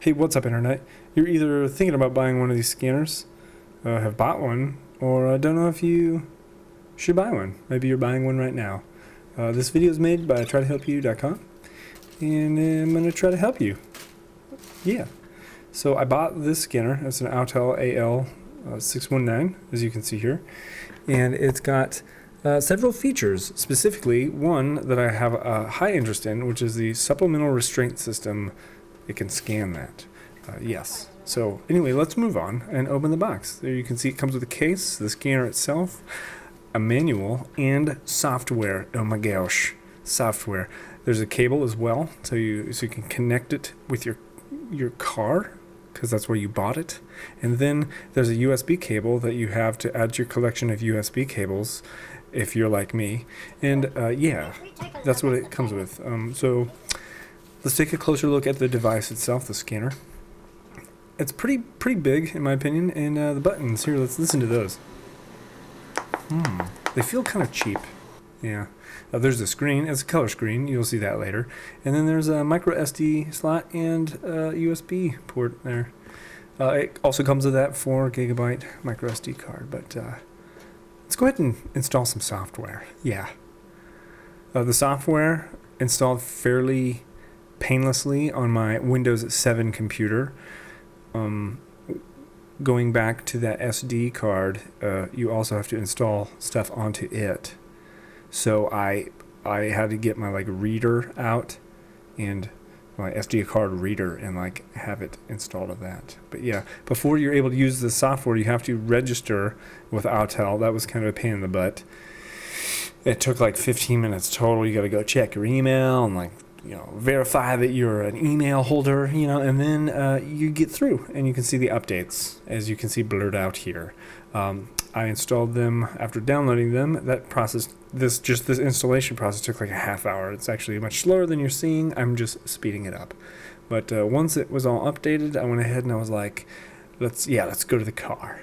Hey, what's up, Internet? You're either thinking about buying one of these scanners, have bought one, or don't know if you should buy one. Maybe you're buying one right now. This video is made by trytohelpyou.com, and I'm going to try to help you. Yeah. So I bought this scanner. It's an AUTEL AL619, as you can see here, and it's got several features, specifically one that I have a high interest in, which is the supplemental restraint system. It can scan that. Yes. So anyway, let's move on and open the box. There you can see it comes with a case, the scanner itself, a manual, and software. Oh my gosh, software. There's a cable as well, so you can connect it with your car, because that's where you bought it. And then there's a USB cable that you have to add to your collection of USB cables, if you're like me. And yeah, that's what it comes with. So let's take a closer look at the device itself, the scanner. It's pretty big, in my opinion, and the buttons here, let's listen to those. They feel kind of cheap. Yeah. There's the screen. It's a color screen. You'll see that later. And then there's a micro SD slot and USB port there. It also comes with that 4 GB micro SD card. But let's go ahead and install some software. Yeah. The software installed fairly painlessly on my Windows 7 computer. Going back to that SD card, you also have to install stuff onto it. So I had to get my reader out and my SD card reader and have it installed of that. But yeah, before you're able to use the software, you have to register with AUTEL. That was kind of a pain in the butt. It took 15 minutes total. You got to go check your email and verify that you're an email holder, and then you get through and you can see the updates, as you can see blurred out here. I installed them after downloading them. That process, this installation process took like a half hour. It's actually much slower than you're seeing. I'm just speeding it up. But once it was all updated, I went ahead and I was like, let's go to the car.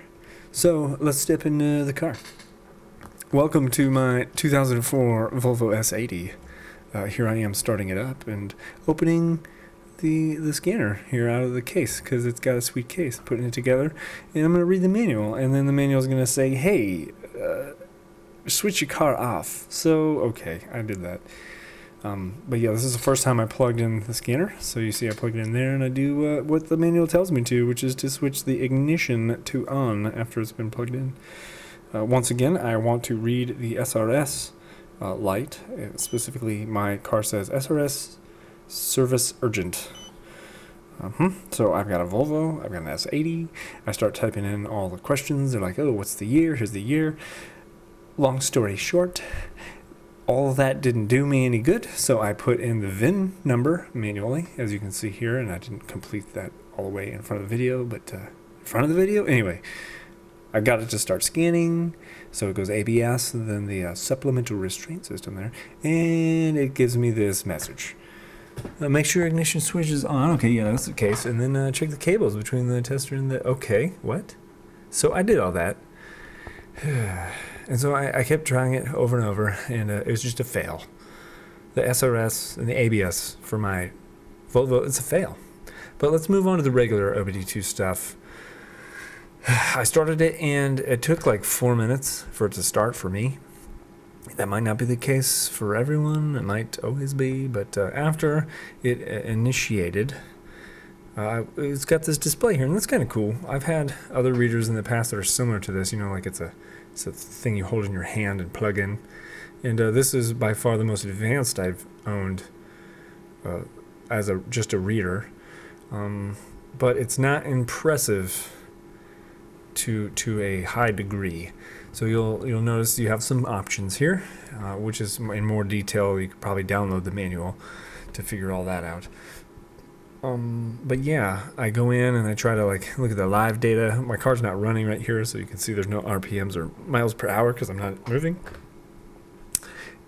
So let's step into the car. Welcome to my 2004 Volvo S80. Here I am starting it up and opening the scanner here out of the case, because it's got a sweet case, putting it together, and I'm going to read the manual, and then the manual is going to say, hey, switch your car off. So okay, I did that. But yeah, this is the first time I plugged in the scanner, so you see I plugged it in there and I do what the manual tells me to, which is to switch the ignition to on after it's been plugged in. Once again, I want to read the SRS light. Specifically, my car says SRS service urgent. So I've got a Volvo, I've got an S80. I start typing in all the questions. They're like, oh, what's the year? Here's the year. Long story short, all of that didn't do me any good, so I put in the VIN number manually, as you can see here, and I didn't complete that all the way in front of the video, but in front of the video? Anyway, I got it to start scanning, so it goes ABS, and then the supplemental restraint system there, and it gives me this message. Make sure your ignition switch is on. Okay, yeah, that's the case. And then check the cables between the tester and the... Okay, what? So I did all that. And so I kept trying it over and over, and it was just a fail. The SRS and the ABS for my Volvo, it's a fail. But let's move on to the regular OBDII stuff. I started it, and it took 4 minutes for it to start for me. That might not be the case for everyone. It might always be, but after it initiated, it's got this display here, and that's kind of cool. I've had other readers in the past that are similar to this. It's a thing you hold in your hand and plug in, and this is by far the most advanced I've owned as just a reader, but it's not impressive to a high degree. So you'll notice you have some options here, which is in more detail. You could probably download the manual to figure all that out. But yeah, I go in and I try to look at the live data. My car's not running right here, so you can see there's no RPMs or miles per hour because I'm not moving.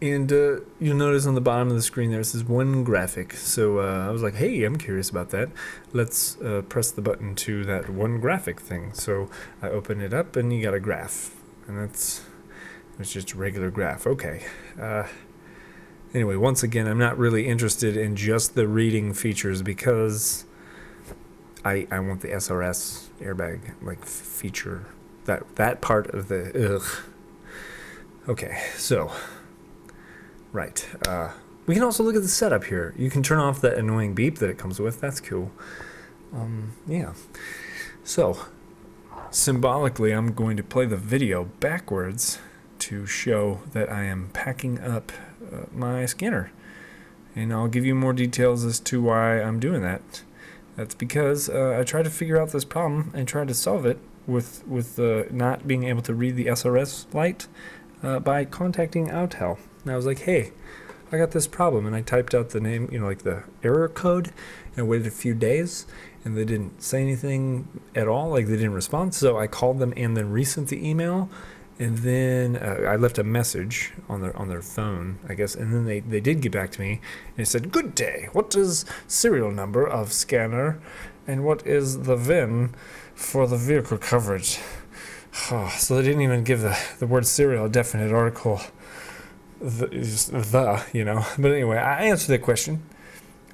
And you'll notice on the bottom of the screen there it says one graphic. So I was like, hey, I'm curious about that. Let's press the button to that one graphic thing. So I open it up and you got a graph. And it's just a regular graph. Okay. Anyway, once again, I'm not really interested in just the reading features because I want the SRS airbag like feature, that part of the ugh. Okay, so right, we can also look at the setup here. You can turn off that annoying beep that it comes with. That's cool. Yeah. So symbolically, I'm going to play the video backwards to show that I am packing up my scanner, and I'll give you more details as to why I'm doing that. That's because I tried to figure out this problem and tried to solve it with not being able to read the SRS light by contacting AUTEL. And I was like, hey, I got this problem, and I typed out the name, like the error code, and I waited a few days, and they didn't say anything at all, like they didn't respond. So I called them and then resent the email, and then I left a message on their phone, I guess, and then they did get back to me, and it said, good day, what is serial number of scanner, and what is the VIN for the vehicle coverage? Oh, so they didn't even give the word serial a definite article, but anyway, I answered that question.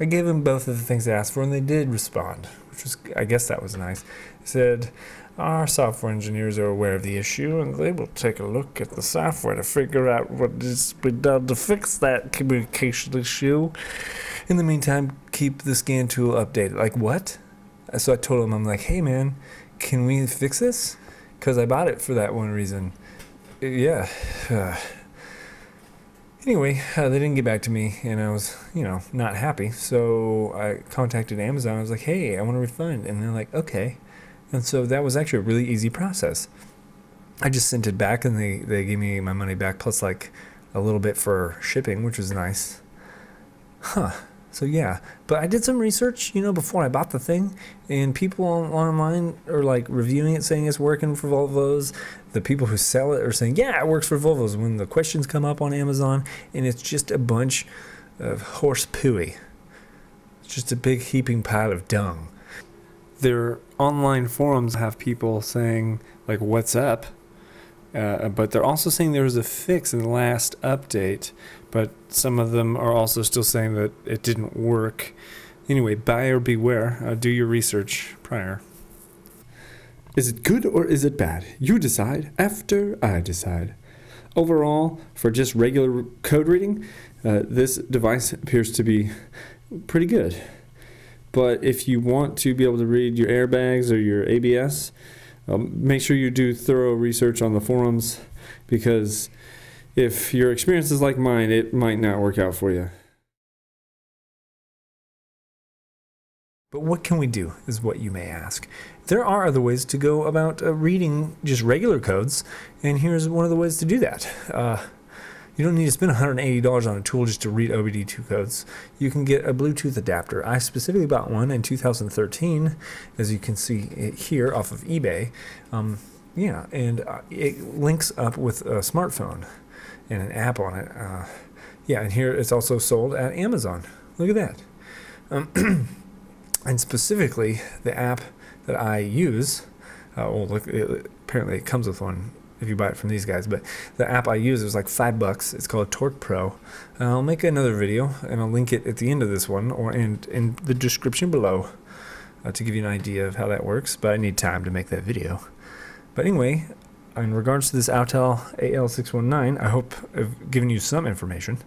I gave them both of the things they asked for, and they did respond, which was, I guess that was nice. They said, our software engineers are aware of the issue, and they will take a look at the software to figure out what needs to be done to fix that communication issue. In the meantime, keep the scan tool updated. Like, what? So I told them, I'm like, hey man, can we fix this? Because I bought it for that one reason. Yeah. Anyway, they didn't get back to me, and I was, not happy. So I contacted Amazon. I was like, hey, I want a refund. And they're like, okay. And so that was actually a really easy process. I just sent it back, and they gave me my money back plus like a little bit for shipping, which was nice. So yeah, but I did some research, before I bought the thing, and people online are like reviewing it, saying it's working for Volvos. The people who sell it are saying, yeah, it works for Volvos. When the questions come up on Amazon, and it's just a bunch of horse pooey. It's just a big heaping pile of dung. Their online forums have people saying, like, what's up? But they're also saying there was a fix in the last update, but some of them are also still saying that it didn't work. Anyway, buyer beware. Do your research prior. Is it good or is it bad? You decide after I decide. Overall, for just regular code reading, this device appears to be pretty good. But if you want to be able to read your airbags or your ABS, make sure you do thorough research on the forums, because if your experience is like mine, it might not work out for you. But what can we do, is what you may ask. There are other ways to go about reading just regular codes, and here's one of the ways to do that. You don't need to spend $180 on a tool just to read OBDII codes. You can get a Bluetooth adapter. I specifically bought one in 2013, as you can see it here off of eBay. It links up with a smartphone and an app on it. And here it's also sold at Amazon. Look at that. And specifically, the app that I use, apparently it comes with one if you buy it from these guys, but the app I use is like $5. It's called Torque Pro. I'll make another video, and I'll link it at the end of this one or in the description below to give you an idea of how that works, but I need time to make that video. But anyway, in regards to this AUTEL AL619, I hope I've given you some information.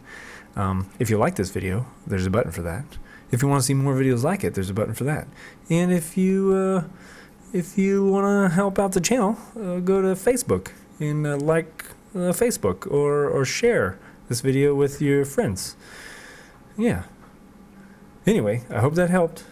If you like this video, there's a button for that. If you want to see more videos like it, there's a button for that. And if you want to help out the channel, go to Facebook and like Facebook or share this video with your friends. Yeah. Anyway, I hope that helped.